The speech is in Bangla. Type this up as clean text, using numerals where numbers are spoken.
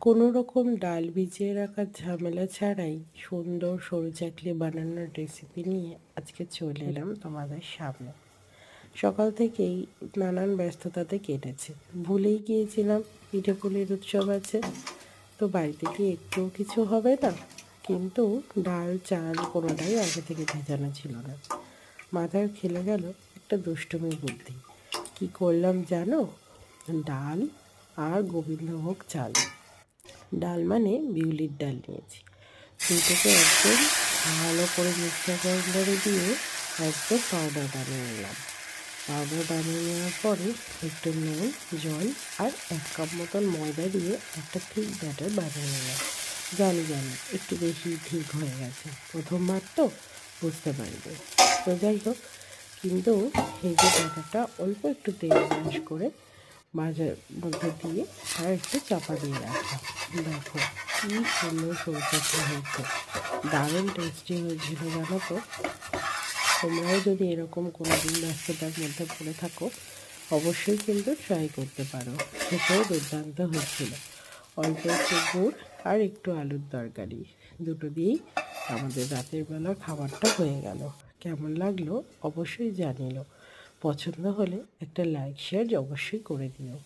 কোনো রকম ডাল ভিজিয়ে রাখার ঝামেলা ছাড়াই সুন্দর সরু চাকলি বানানোর রেসিপি নিয়ে আজকে চলে এলাম তোমাদের সামনে। সকাল থেকেই নানান ব্যস্ততাতে কেটেছে, ভুলেই গিয়েছিলাম পিঠে পুলির উৎসব আছে, তো বাড়িতে কি একটুও কিছু হবে না। কিন্তু ডাল চাল কোনোটাই আগে থেকে ভেজানো ছিল না। মাথায় খেলে গেল একটা দুষ্টুমি বুদ্ধি। কি করলাম জানো? ডাল আর গোবিন্দভোগ চাল, ডাল মানে বিউলির ডাল নিয়েছি, দুটোকে একদম ভালো করে মিক্সার গ্রাইন্ডারে দিয়ে একদম পাউডার বানিয়ে নিলাম। পাউডার বানিয়ে নেওয়ার পরে একটু নুন, জল আর 1 কাপ মতন ময়দা দিয়ে একটা থিক ব্যাটার বানিয়ে নিলাম। জানি একটু বেশি ঠিক হয়ে গেছে, প্রথমবার তো বুঝতে পারিনি। তো যাই হোক, কিন্তু এই যে ব্যাটারটা অল্প একটু তেল ব্রাশ করে মাঝের মধ্যে দিয়ে আর একটু চাপা দিয়ে রাখলাম। দেখো কী সুন্দর সরষেটা হয়েছে, দারুণ টেস্টি হয়েছিল জানো তো। তোমরাও যদি এরকম কোনো দিন ব্যস্ততার মধ্যে পড়ে থাকো, অবশ্যই কিন্তু ট্রাই করতে পারো। খেতেও দুর্দান্ত হয়েছিল। অল্প একটু গুড় আর একটু আলুর তরকারি, দুটো দিয়েই আমাদের রাতের বেলা খাবারটা হয়ে গেল। কেমন লাগলো অবশ্যই জানিও। পছন্দ হলে একটা লাইক শেয়ার অবশ্যই করে দিও।